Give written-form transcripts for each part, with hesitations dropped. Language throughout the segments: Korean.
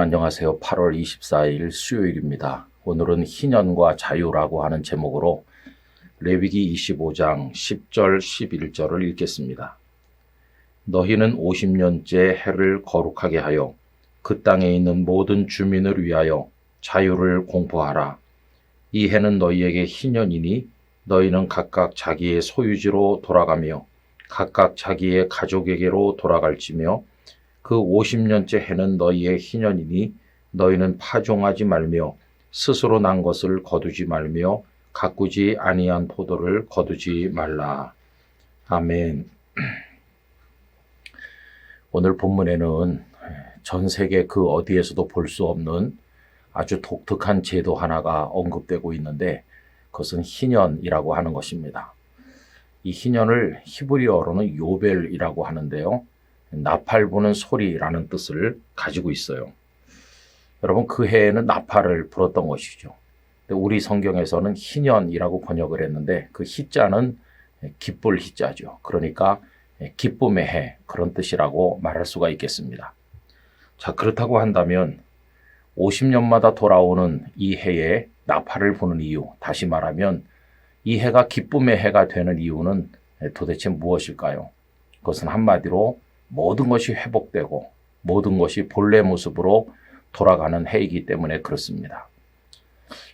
안녕하세요. 8월 24일 수요일입니다. 오늘은 희년과 자유라고 하는 제목으로 레위기 25장 10절 11절을 읽겠습니다. 너희는 50년째 해를 거룩하게 하여 그 땅에 있는 모든 주민을 위하여 자유를 공포하라. 이 해는 너희에게 희년이니 너희는 각각 자기의 소유지로 돌아가며 각각 자기의 가족에게로 돌아갈지며 그 50년째 해는 너희의 희년이니 너희는 파종하지 말며 스스로 난 것을 거두지 말며 가꾸지 아니한 포도를 거두지 말라. 아멘. 오늘 본문에는 전 세계 그 어디에서도 볼 수 없는 아주 독특한 제도 하나가 언급되고 있는데 그것은 희년이라고 하는 것입니다. 이 희년을 히브리어로는 요벨이라고 하는데요. 나팔 부는 소리라는 뜻을 가지고 있어요. 여러분, 그 해에는 나팔을 불었던 것이죠. 우리 성경에서는 희년이라고 번역을 했는데 그 희자는 기쁠 희자죠. 그러니까 기쁨의 해, 그런 뜻이라고 말할 수가 있겠습니다. 자, 그렇다고 한다면 50년마다 돌아오는 이 해에 나팔을 부는 이유, 다시 말하면 이 해가 기쁨의 해가 되는 이유는 도대체 무엇일까요? 그것은 한마디로 모든 것이 회복되고 모든 것이 본래 모습으로 돌아가는 해이기 때문에 그렇습니다.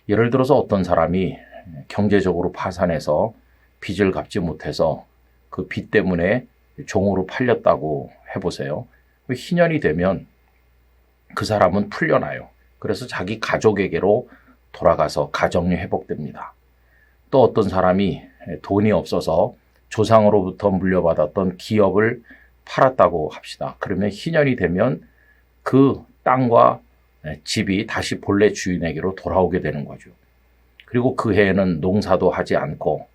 예를 들어서 어떤 사람이 경제적으로 파산해서 빚을 갚지 못해서 그 빚 때문에 종으로 팔렸다고 해보세요. 희년이 되면 그 사람은 풀려나요. 그래서 자기 가족에게로 돌아가서 가정이 회복됩니다. 또 어떤 사람이 돈이 없어서 조상으로부터 물려받았던 기업을 팔았다고 합시다. 그러면 희년이 되면 그 땅과 집이 다시 본래 주인에게로 돌아오게 되는 거죠. 그리고 그 해에는 농사도 하지 않고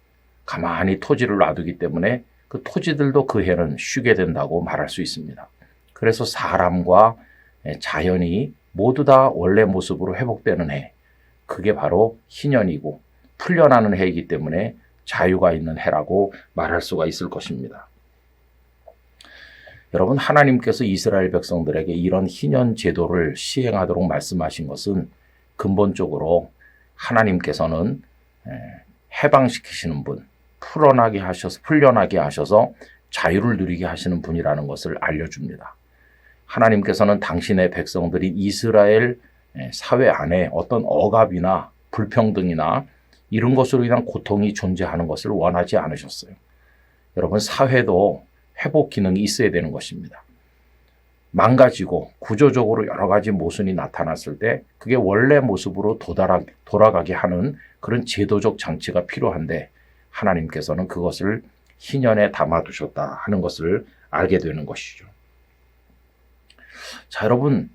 가만히 토지를 놔두기 때문에 그 토지들도 그 해는 쉬게 된다고 말할 수 있습니다. 그래서 사람과 자연이 모두 다 원래 모습으로 회복되는 해, 그게 바로 희년이고 풀려나는 해이기 때문에 자유가 있는 해라고 말할 수가 있을 것입니다. 여러분, 하나님께서 이스라엘 백성들에게 이런 희년 제도를 시행하도록 말씀하신 것은 근본적으로 하나님께서는 해방시키시는 분, 풀려나게 하셔서 자유를 누리게 하시는 분이라는 것을 알려줍니다. 하나님께서는 당신의 백성들이 이스라엘 사회 안에 어떤 억압이나 불평등이나 이런 것으로 인한 고통이 존재하는 것을 원하지 않으셨어요. 여러분, 사회도 회복 기능이 있어야 되는 것입니다. 망가지고 구조적으로 여러 가지 모순이 나타났을 때 그게 원래 모습으로 돌아가게 하는 그런 제도적 장치가 필요한데 하나님께서는 그것을 희년에 담아두셨다 하는 것을 알게 되는 것이죠. 자, 여러분,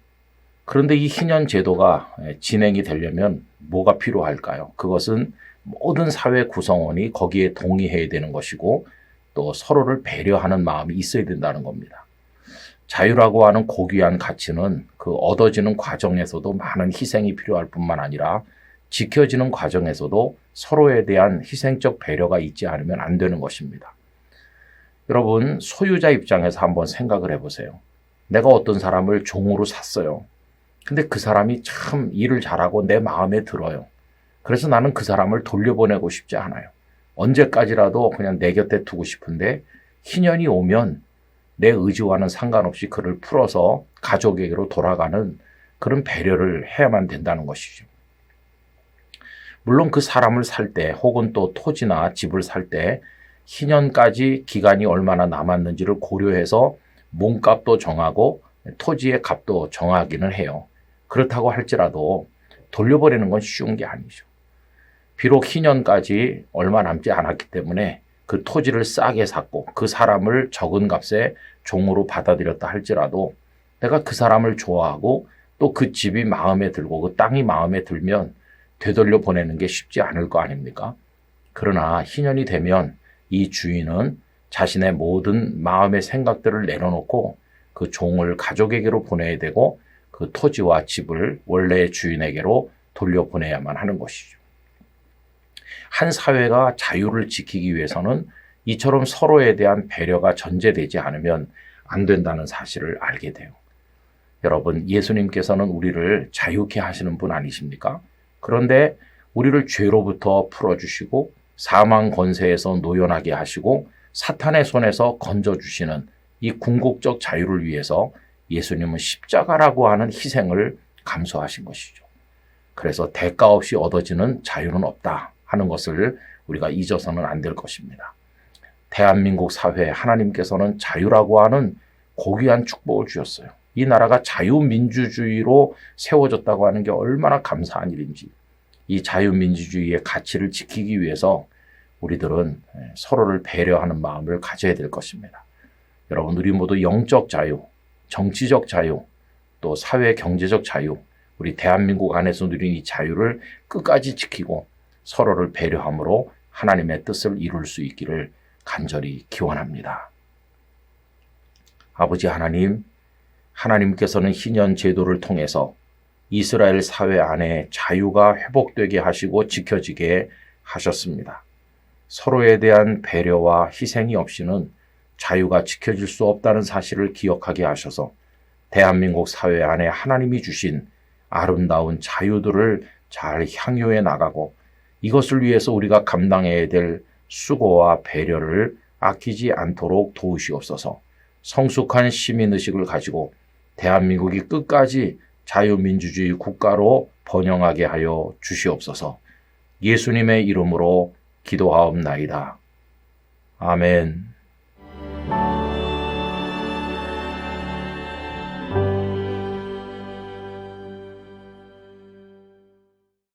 그런데 이 희년 제도가 진행이 되려면 뭐가 필요할까요? 그것은 모든 사회 구성원이 거기에 동의해야 되는 것이고 또 서로를 배려하는 마음이 있어야 된다는 겁니다. 자유라고 하는 고귀한 가치는 그 얻어지는 과정에서도 많은 희생이 필요할 뿐만 아니라 지켜지는 과정에서도 서로에 대한 희생적 배려가 있지 않으면 안 되는 것입니다. 여러분, 소유자 입장에서 한번 생각을 해보세요. 내가 어떤 사람을 종으로 샀어요. 근데 그 사람이 참 일을 잘하고 내 마음에 들어요. 그래서 나는 그 사람을 돌려보내고 싶지 않아요. 언제까지라도 그냥 내 곁에 두고 싶은데 희년이 오면 내 의지와는 상관없이 그를 풀어서 가족에게로 돌아가는 그런 배려를 해야만 된다는 것이죠. 물론 그 사람을 살 때 혹은 또 토지나 집을 살 때 희년까지 기간이 얼마나 남았는지를 고려해서 몸값도 정하고 토지의 값도 정하기는 해요. 그렇다고 할지라도 돌려버리는 건 쉬운 게 아니죠. 비록 희년까지 얼마 남지 않았기 때문에 그 토지를 싸게 샀고 그 사람을 적은 값에 종으로 받아들였다 할지라도 내가 그 사람을 좋아하고 또 그 집이 마음에 들고 그 땅이 마음에 들면 되돌려 보내는 게 쉽지 않을 거 아닙니까? 그러나 희년이 되면 이 주인은 자신의 모든 마음의 생각들을 내려놓고 그 종을 가족에게로 보내야 되고 그 토지와 집을 원래의 주인에게로 돌려보내야만 하는 것이죠. 한 사회가 자유를 지키기 위해서는 이처럼 서로에 대한 배려가 전제되지 않으면 안 된다는 사실을 알게 돼요. 여러분, 예수님께서는 우리를 자유케 하시는 분 아니십니까? 그런데 우리를 죄로부터 풀어주시고 사망 권세에서 노연하게 하시고 사탄의 손에서 건져주시는 이 궁극적 자유를 위해서 예수님은 십자가라고 하는 희생을 감수하신 것이죠. 그래서 대가 없이 얻어지는 자유는 없다 하는 것을 우리가 잊어서는 안 될 것입니다. 대한민국 사회에 하나님께서는 자유라고 하는 고귀한 축복을 주셨어요. 이 나라가 자유민주주의로 세워졌다고 하는 게 얼마나 감사한 일인지, 이 자유민주주의의 가치를 지키기 위해서 우리들은 서로를 배려하는 마음을 가져야 될 것입니다. 여러분, 우리 모두 영적 자유, 정치적 자유, 또 사회 경제적 자유, 우리 대한민국 안에서 누린 이 자유를 끝까지 지키고 서로를 배려함으로 하나님의 뜻을 이룰 수 있기를 간절히 기원합니다. 아버지 하나님, 하나님께서는 희년 제도를 통해서 이스라엘 사회 안에 자유가 회복되게 하시고 지켜지게 하셨습니다. 서로에 대한 배려와 희생이 없이는 자유가 지켜질 수 없다는 사실을 기억하게 하셔서 대한민국 사회 안에 하나님이 주신 아름다운 자유들을 잘 향유해 나가고 이것을 위해서 우리가 감당해야 될 수고와 배려를 아끼지 않도록 도우시옵소서. 성숙한 시민의식을 가지고 대한민국이 끝까지 자유민주주의 국가로 번영하게 하여 주시옵소서. 예수님의 이름으로 기도하옵나이다. 아멘.